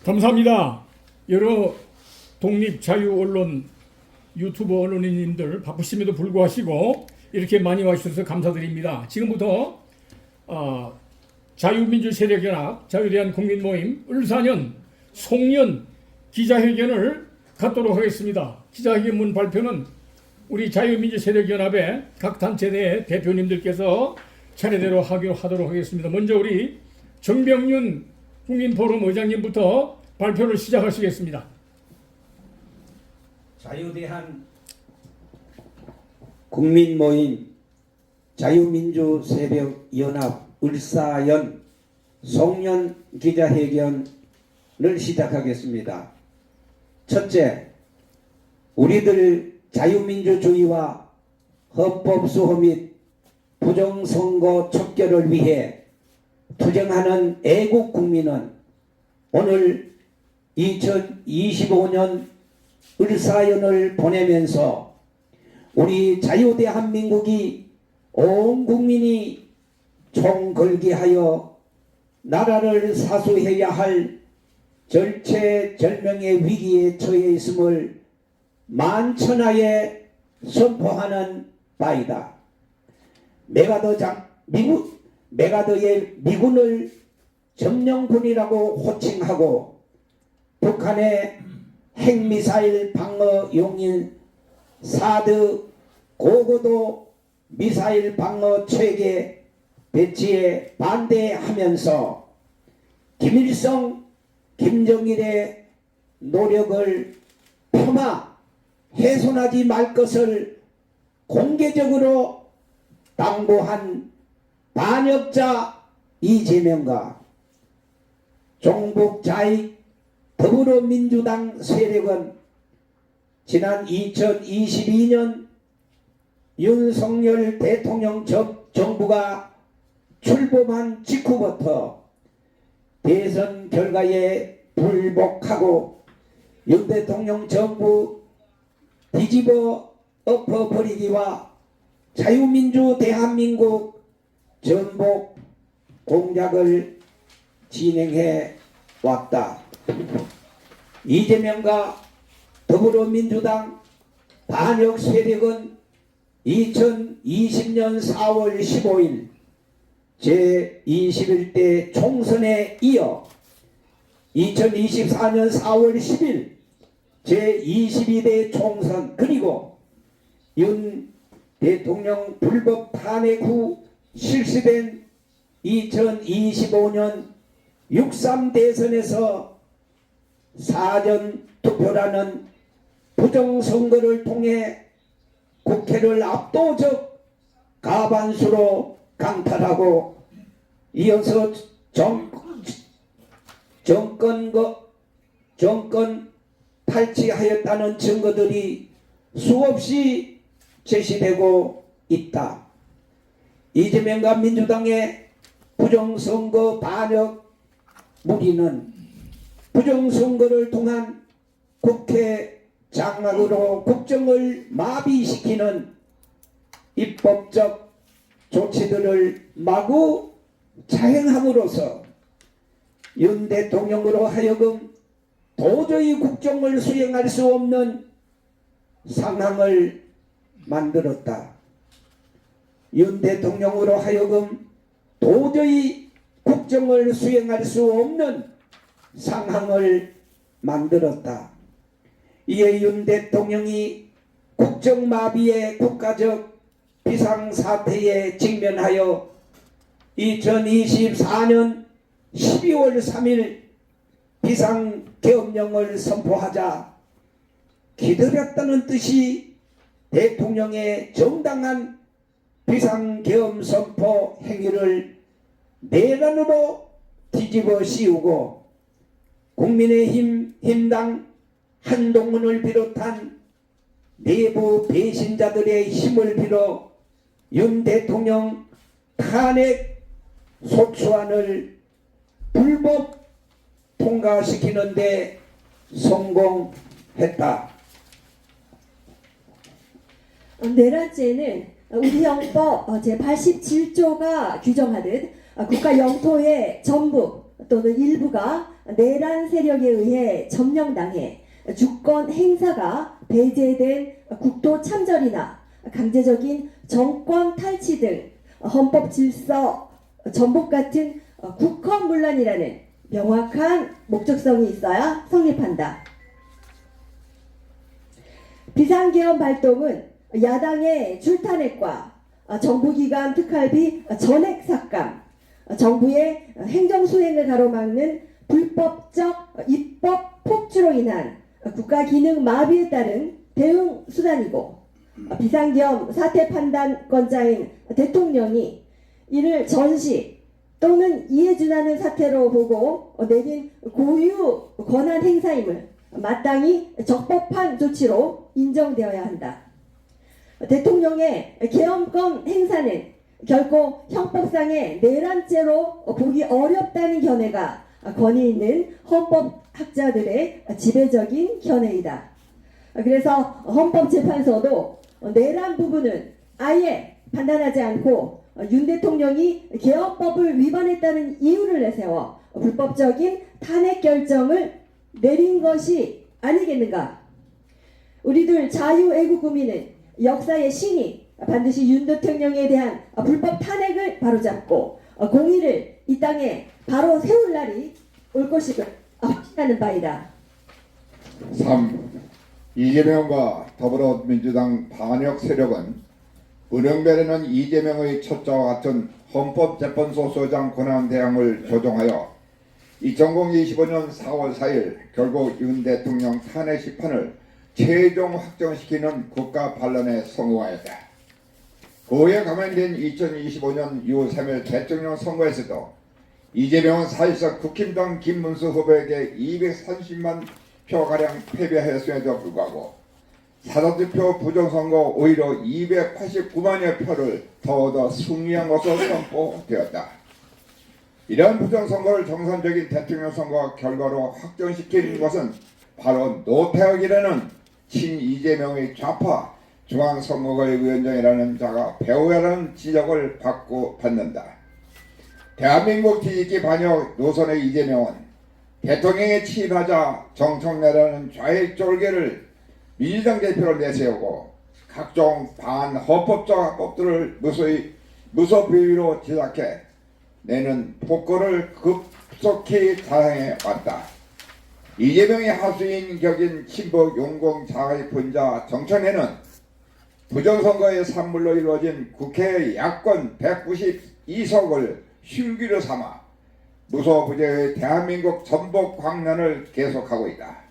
감사합니다. 여러 독립 자유 언론 유튜버 언론인님들 바쁘심에도 불구하시고 이렇게 많이 와주셔서 감사드립니다. 지금부터 자유민주 세력연합 자유대한 국민모임 을사년 송년 기자회견을 갖도록 하겠습니다. 기자회견문 발표는 우리 자유민주 세력연합의 각 단체 내 대표님들께서 차례대로 하도록 하겠습니다. 먼저 우리 정병윤 국민포럼 의장님부터 발표를 시작하시겠습니다. 자유대한 국민모임 자유민주세력연합 을사연 송년 기자회견을 시작하겠습니다. 첫째, 우리들 자유민주주의와 헌법수호 및 부정선거 척결을 위해 투쟁하는 애국 국민은 오늘 2025년 을사연을 보내면서 우리 자유대한민국이 온 국민이 총걸기하여 나라를 사수해야 할 절체절명의 위기에 처해 있음을 만천하에 선포하는 바이다. 메가더의 미군을 점령군이라고 호칭하고 북한의 핵미사일 방어용인 사드 고고도 미사일 방어 체계 배치에 반대하면서 김일성, 김정일의 노력을 폄하, 훼손하지 말 것을 공개적으로 당부한 반역자 이재명과 종북자익 더불어민주당 세력은 지난 2022년 윤석열 대통령 정부가 출범한 직후부터 대선 결과에 불복하고 윤 대통령 정부 뒤집어 엎어버리기와 자유민주 대한민국 전복 공작을 진행해 왔다. 이재명과 더불어민주당 반역 세력은 2020년 4월 15일 제21대 총선에 이어 2024년 4월 10일 제22대 총선 그리고 윤 대통령 불법 탄핵 후 실시된 2025년 6.3 대선에서 사전투표라는 부정선거를 통해 국회를 압도적 과반수로 강탈하고 이어서 정권 탈취하였다는 증거들이 수없이 제시되고 있다. 이재명과 민주당의 부정선거 반역 무리는 부정선거를 통한 국회 장악으로 국정을 마비시키는 입법적 조치들을 마구 자행함으로써 윤 대통령으로 하여금 도저히 국정을 수행할 수 없는 상황을 만들었다. 윤 대통령으로 하여금 도저히 국정을 수행할 수 없는 상황을 만들었다. 이에 윤 대통령이 국정마비의 국가적 비상사태에 직면하여 2024년 12월 3일 비상계엄령을 선포하자 기다렸다는 뜻이 대통령의 정당한 비상계엄 선포 행위를 내란으로 뒤집어 씌우고 국민의힘당 한동훈을 비롯한 내부 배신자들의 힘을 빌어 윤 대통령 탄핵 소추안을 불법 통과시키는 데 성공했다. 내란죄는 우리 헌법 제87조가 규정하듯 국가 영토의 전부 또는 일부가 내란 세력에 의해 점령당해 주권 행사가 배제된 국토 참전이나 강제적인 정권 탈취 등 헌법 질서 전복 같은 국헌문란이라는 명확한 목적성이 있어야 성립한다. 비상계엄 발동은 야당의 줄탄핵과 정부기관 특활비 전액 삭감, 정부의 행정수행을 가로막는 불법적 입법 폭주로 인한 국가기능 마비에 따른 대응 수단이고, 비상계엄 사태 판단권자인 대통령이 이를 전시 또는 이해준하는 사태로 보고 내린 고유 권한 행사임을 마땅히 적법한 조치로 인정되어야 한다. 대통령의 계엄권 행사는 결코 형법상의 내란죄로 보기 어렵다는 견해가 권위 있는 헌법학자들의 지배적인 견해이다. 그래서 헌법재판소도 내란 부분은 아예 판단하지 않고 윤 대통령이 계엄법을 위반했다는 이유를 내세워 불법적인 탄핵 결정을 내린 것이 아니겠는가? 우리들 자유애국국민은 역사의 신이 반드시 윤 대통령에 대한 불법 탄핵을 바로잡고 공의를 이 땅에 바로 세울 날이 올 것임을 확신하는 바이다. 3. 이재명과 더불어민주당 반역 세력은 은영배라는 이재명의 첫자와 같은 헌법재판소 소장 권한 대항을 조정하여 2025년 4월 4일 결국 윤 대통령 탄핵 심판을 최종 확정시키는 국가 반란에 성공하였다. 그에 감안된 2025년 6월 3일 대통령 선거에서도 이재명은 사실상 국힘당 김문수 후보에게 230만 표가량 패배하였음에도 불구하고 사전투표 부정선거 오히려 289만여 표를 더 얻어 승리한 것으로 선포되었다. 이러한 부정선거를 정상적인 대통령 선거 결과로 확정시킨 것은 바로 노태욱이라는 친이재명의 좌파 중앙선거위원장이라는 자가 배우야라는 지적을 받는다. 대한민국 뒤집기 반역 노선의 이재명은 대통령에 취임하자 정청래라는 좌익 쫄개를 민주당 대표로 내세우고 각종 반헌법적 법들을 무소비위로 제작해 내는 폭거를 급속히 자행해 왔다. 이재명의 하수인 격인 친북 용공 자의 분자 정청래는 부정선거의 산물로 이루어진 국회의 야권 192석을 흉기로 삼아 무소부재의 대한민국 전복 광란을 계속하고 있다.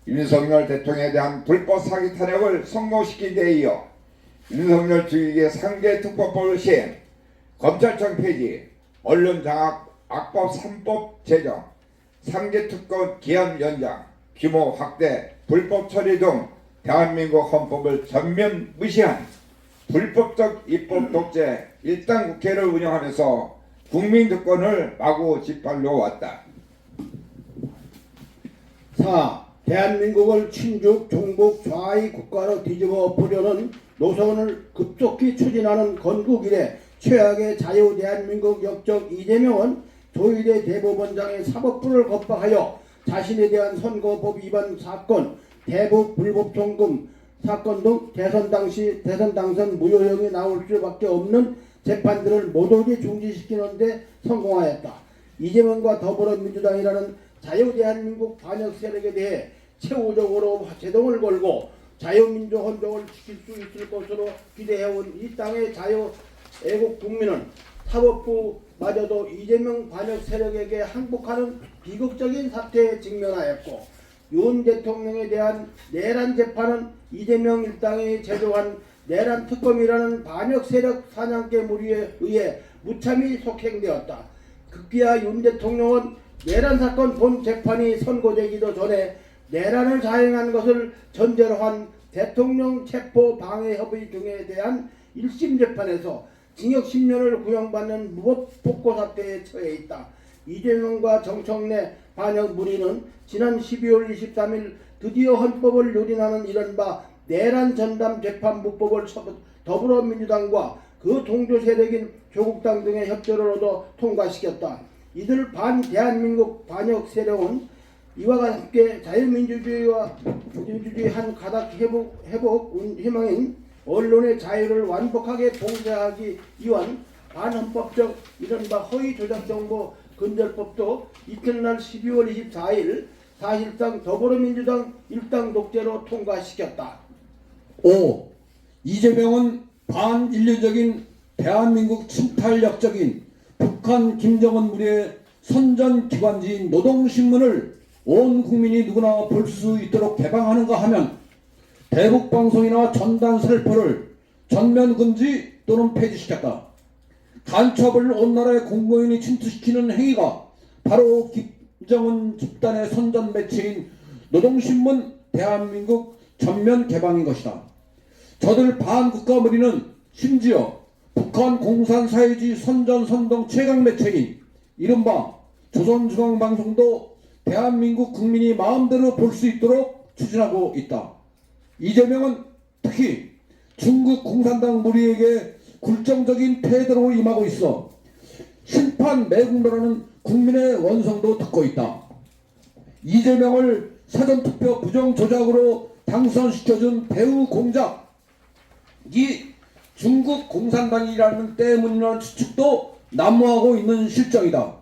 윤석열 대통령에 대한 불법 사기 탄핵을 성공시킨 데 이어 윤석열 주익의 상계특보법을 시행, 검찰청 폐지, 언론장악 악법 3법 제정, 상계특권 기한 연장, 규모 확대, 불법 처리 등 대한민국 헌법을 전면 무시한 불법적 입법 독재 일당 국회를 운영하면서 국민 특권을 마구 짓밟려 왔다. 4. 대한민국을 친중, 종북, 좌익 국가로 뒤집어 보려는 노선을 급속히 추진하는 건국 이래 최악의 자유 대한민국 역적 이재명은 조희대 대법원장의 사법부를 겁박하여 자신에 대한 선거법 위반 사건, 대북 불법 송금 사건 등 대선 당시 대선 당선 무효형이 나올 수밖에 없는 재판들을 모조리 중지시키는 데 성공하였다. 이재명과 더불어민주당이라는 자유대한민국 반역 세력에 대해 최후적으로 제동을 걸고 자유민주 헌정을 지킬 수 있을 것으로 기대해온 이 땅의 자유애국 국민은 사법부마저도 이재명 반역 세력에게 항복하는 비극적인 사태에 직면하였고, 윤 대통령에 대한 내란 재판은 이재명 일당이 제조한 내란 특검이라는 반역 세력 사냥개 무리에 의해 무참히 속행되었다. 급기야 윤 대통령은 내란 사건 본 재판이 선고되기도 전에 내란을 자행한 것을 전제로 한 대통령 체포 방해 협의 등에 대한 1심 재판에서 징역 10년을 구형받는 무법 폭거 사태에 처해 있다. 이재명과 정청래 반역 무리는 지난 12월 23일 드디어 헌법을 유린하는 이른바 내란 전담 재판부법을 더불어민주당과 그 동조 세력인 조국당 등의 협조를 얻어 통과시켰다. 이들 반대한민국 반역 세력은 이와 함께 자유민주주의와 민주주의 한 가닥 회복 희망인 언론의 자유를 완벽하게 봉쇄하기 위한 반헌법적 이른바 허위 조작 정보 근절법도 이튿날 12월 24일 사실상 더불어민주당 일당 독재로 통과시켰다. 5. 이재명은 반인류적인 대한민국 침탈력적인 북한 김정은 무리의 선전기관지인 노동신문을 온 국민이 누구나 볼 수 있도록 개방하는가 하면 대북방송이나 전단살포를 전면금지 또는 폐지시켰다. 간첩을 온 나라의 공무원이 침투시키는 행위가 바로 김정은 집단의 선전 매체인 노동신문 대한민국 전면 개방인 것이다. 저들 반국가 무리는 심지어 북한 공산사회주의 선전 최강 매체인 이른바 조선중앙방송도 대한민국 국민이 마음대로 볼 수 있도록 추진하고 있다. 이재명은 특히 중국 공산당 무리에게 굴정적인 태도로 임하고 있어 심판 매국노라는 국민의 원성도 듣고 있다. 이재명을 사전투표 부정조작으로 당선시켜준 배후 공작이 중국 공산당이라는 때문이라는 추측도 난무하고 있는 실정이다.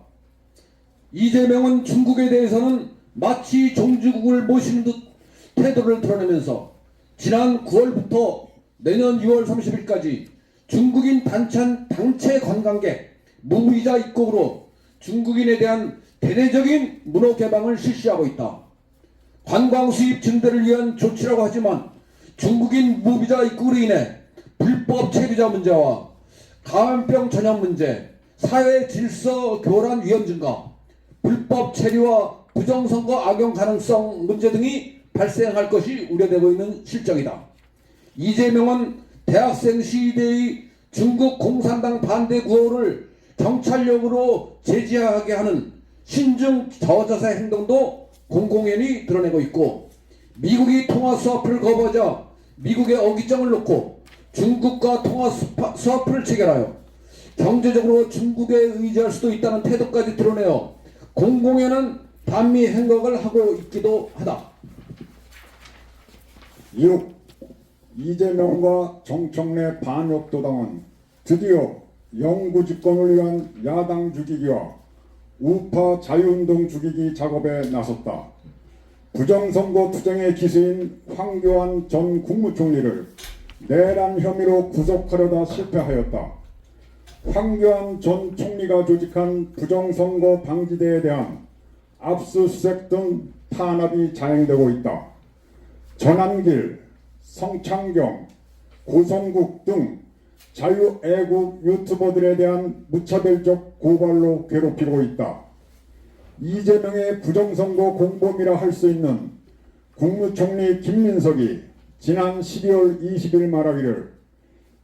이재명은 중국에 대해서는 마치 종주국을 모시는 듯 태도를 드러내면서 지난 9월부터 내년 6월 30일까지 중국인 단체 관광객 무비자 입국으로 중국인에 대한 대대적인 문호 개방을 실시하고 있다. 관광 수입 증대를 위한 조치라고 하지만 중국인 무비자 입국으로 인해 불법 체류자 문제와 감염병 전염 문제, 사회 질서 교란 위험 증가, 불법 체류와 부정선거 악용 가능성 문제 등이 발생할 것이 우려되고 있는 실정이다. 이재명은 대학생 시위대의 중국 공산당 반대 구호를 경찰력으로 제지하게 하는 신중 저자세 행동도 공공연히 드러내고 있고, 미국이 통화 수합을 거부하자 미국의 어깃장을 놓고 중국과 통화 수합을 체결하여 경제적으로 중국에 의지할 수도 있다는 태도까지 드러내어 공공연한 반미 행각을 하고 있기도 하다. 6. 이재명과 정청래 반역도당은 드디어 영구집권을 위한 야당 죽이기와 우파 자유운동 죽이기 작업에 나섰다. 부정선거 투쟁의 기수인 황교안 전 국무총리를 내란 혐의로 구속하려다 실패하였다. 황교안 전 총리가 조직한 부정선거 방지대에 대한 압수수색 등 탄압이 자행되고 있다. 전한길, 성창경, 고성국 등 자유애국 유튜버들에 대한 무차별적 고발로 괴롭히고 있다. 이재명의 부정선거 공범이라 할 수 있는 국무총리 김민석이 지난 12월 20일 말하기를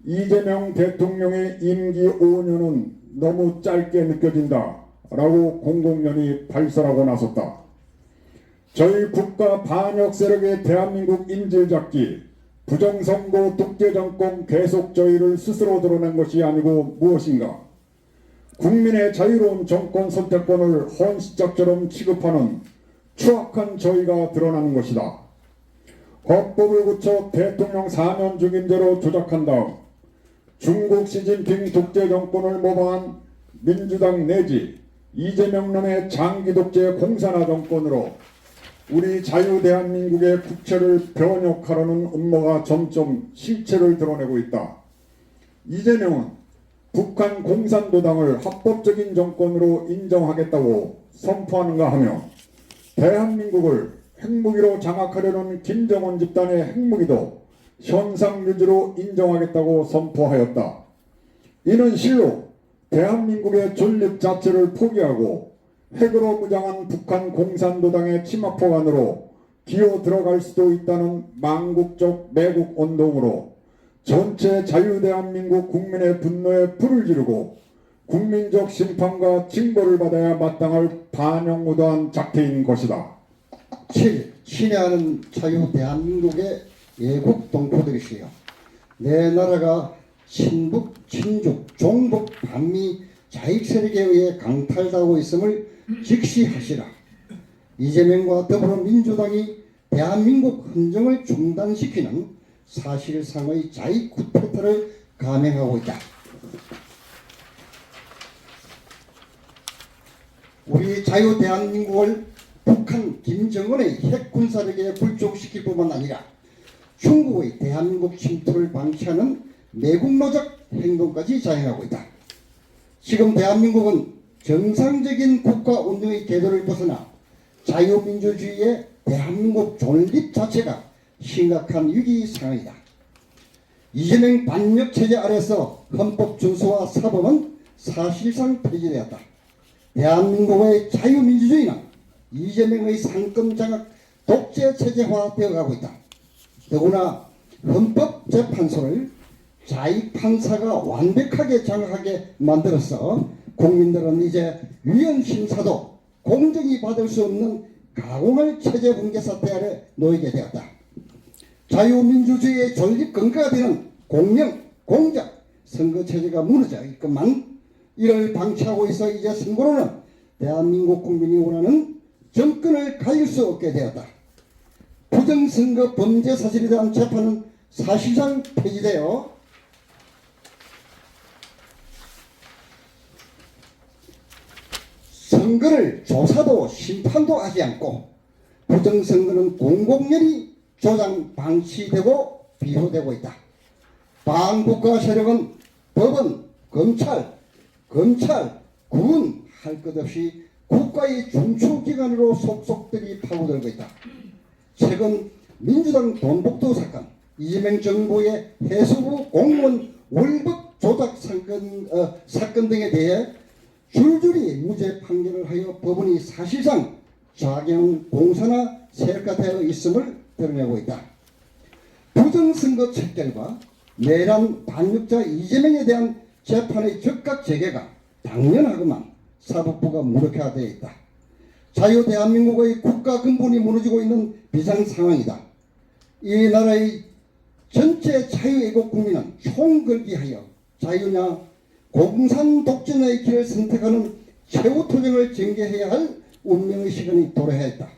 이재명 대통령의 임기 5년은 너무 짧게 느껴진다 라고 공공연히 발설하고 나섰다. 저희 국가 반역 세력의 대한민국 인질잡기, 부정선거 독재정권 계속 저희를 스스로 드러낸 것이 아니고 무엇인가? 국민의 자유로운 정권 선택권을 헌시짝처럼 취급하는 추악한 저희가 드러나는 것이다. 헌법을 고쳐 대통령 4년 중임제로 조작한 다음 중국 시진핑 독재정권을 모방한 민주당 내지 이재명놈의 장기 독재 공산화 정권으로 우리 자유 대한민국의 국채를 변혁하려는 음모가 점점 실체를 드러내고 있다. 이재명은 북한 공산도당을 합법적인 정권으로 인정하겠다고 선포하는가 하며 대한민국을 핵무기로 장악하려는 김정은 집단의 핵무기도 현상유지로 인정하겠다고 선포하였다. 이는 실로 대한민국의 존립 자체를 포기하고 핵으로 무장한 북한 공산도당의 치마폭 안으로 기어 들어갈 수도 있다는 망국적 매국 운동으로 전체 자유대한민국 국민의 분노에 불을 지르고 국민적 심판과 징벌을 받아야 마땅할 반영무도한 작태인 것이다. 7. 친애하는 자유 대한민국의 애국 동포들이시여, 내 나라가 친북, 친족, 종북, 반미 자익 세력에 의해 강탈당하고 있음을 직시하시라. 이재명과 더불어민주당이 대한민국 헌정을 중단시키는 사실상의 자익 쿠데타를 감행하고 있다. 우리 자유 대한민국을 북한 김정은의 핵 군사력에 굴족시킬 뿐만 아니라 중국의 대한민국 침투를 방치하는 매국노적 행동까지 자행하고 있다. 지금 대한민국은 정상적인 국가 운영의 궤도를 벗어나 자유민주주의의 대한민국 존립 자체가 심각한 위기 상황이다. 이재명 반역 체제 아래서 헌법 준수와 사법은 사실상 폐지되었다. 대한민국의 자유민주주의는 이재명의 상권 장악 독재 체제화 되어가고 있다. 더구나 헌법재판소를 자익 판사가 완벽하게 장악하게 만들어서 국민들은 이제 위헌 심사도 공정히 받을 수 없는 가공할 체제 붕괴 사태 아래 놓이게 되었다. 자유민주주의의 존립 근거가 되는 공명, 공작, 선거 체제가 무너져 있건만 이를 방치하고 있어 이제 선거로는 대한민국 국민이 원하는 정권을 가질 수 없게 되었다. 부정선거 범죄 사실에 대한 재판은 사실상 폐지되어 선거를 조사도 심판도 하지 않고 부정선거는 공공연히 조장 방치되고 비호되고 있다. 반국가 세력은 법원, 검찰, 군 할 것 없이 국가의 중추기관으로 속속들이 파고들고 있다. 최근 민주당 돈복도 사건, 이재명 정부의 해수부 공무원 월급 조작 사건 등에 대해 줄줄이 무죄 판결을 하여 법원이 사실상 자경 공사나 세력화되어 있음을 드러내고 있다. 부정선거 척결과 내란 반역자 이재명에 대한 재판의 즉각 재개가 당연하구만 사법부가 무력화되어 있다. 자유 대한민국의 국가 근본이 무너지고 있는 비상 상황이다. 이 나라의 전체 자유애국 국민은 총걸기하여 자유냐 공산 독재의 길을 선택하는 최후 투쟁을 전개해야 할 운명의 시간이 도래해야 했다.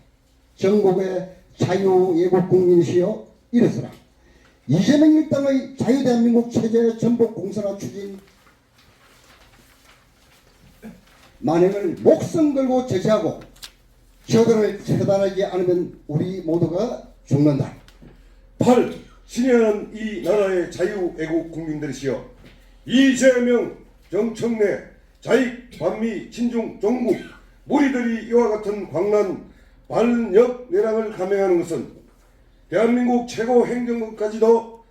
전국의 자유애국 국민이시여 일어서라. 이재명 일당의 자유대한민국 체제 전복 공산화 추진 만행을 목숨 걸고 제지하고 저들을 처단하지 않으면 우리 모두가 죽는다. 8. 신뢰하는 이 나라의 자유애국 국민들이시여 이재명, 정청래, 자익, 반미, 친중, 종북 무리들이 이와 같은 광란 반역 내랑을 감행하는 것은 대한민국 최고 행정부까지도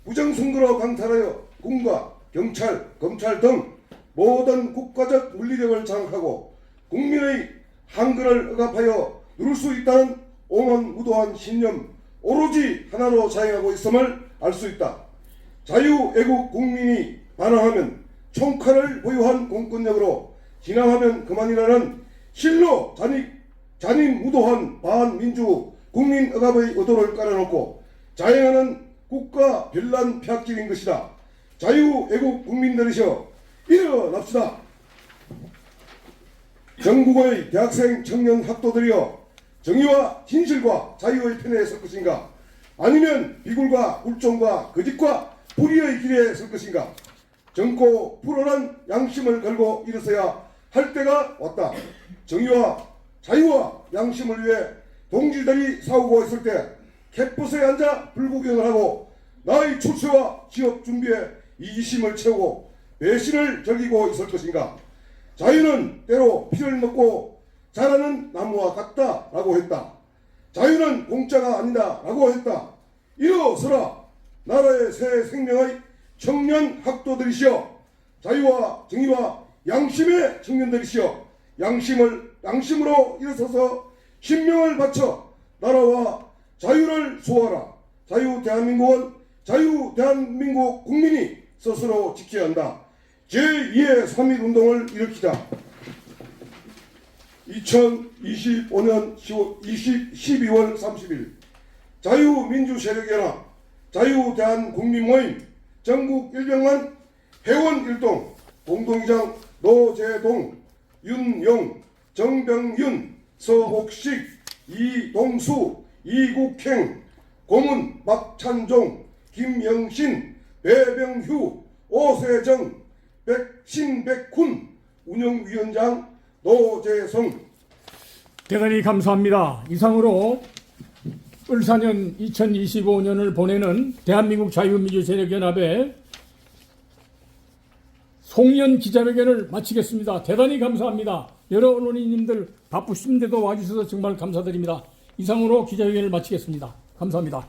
부정선거로 강탈하여 군과 경찰, 검찰 등 모든 국가적 물리력을 장악하고 국민의 한글을 억압하여 누를 수 있다는 오만무도한 신념 오로지 하나로 자행하고 있음을 알 수 있다. 자유애국 국민이 반항하면 총칼을 보유한 공권력으로 진압하면 그만이라는 실로 잔인무도한 반민주 국민 억압의 의도를 깔아놓고 자행하는 국가 별난 폐악질인 것이다. 자유애국 국민들이셔 일어납시다. 전국의 대학생 청년 학도들이여 정의와 진실과 자유의 편에 설 것인가? 아니면 비굴과 굴종과 거짓과 불의의 길에 설 것인가? 젊고 불온한 양심을 걸고 일어서야 할 때가 왔다. 정의와 자유와 양심을 위해 동지들이 싸우고 있을 때 캣봇에 앉아 불구경을 하고 나의 출세와 취업 준비에 이기심을 채우고 배신을 즐기고 있을 것인가? 자유는 때로 피를 먹고 자라는 나무와 같다라고 했다. 자유는 공짜가 아니다라고 했다. 일어서라. 나라의 새 생명의 청년 학도들이시여 자유와 정의와 양심의 청년들이시여 양심으로 일어서서 신명을 바쳐 나라와 자유를 수호하라. 자유 대한민국 국민이 스스로 지켜야 한다. 제2의 3.1운동을 일으키자. 2025년 12월 30일 자유민주세력연합 자유대한국민모임 전국 100만 회원일동 공동의장 노재동, 윤용, 정병윤, 서옥식, 이동수, 이국행, 고문 박찬종, 김영신, 배병휴, 오세정, 신백훈, 운영위원장 노재성. 대단히 감사합니다. 이상으로 을사년 2025년을 보내는 대한민국 자유민주세력연합의 송년 기자회견을 마치겠습니다. 대단히 감사합니다. 여러 언론인님들 바쁘신데도 와주셔서 정말 감사드립니다. 이상으로 기자회견을 마치겠습니다. 감사합니다.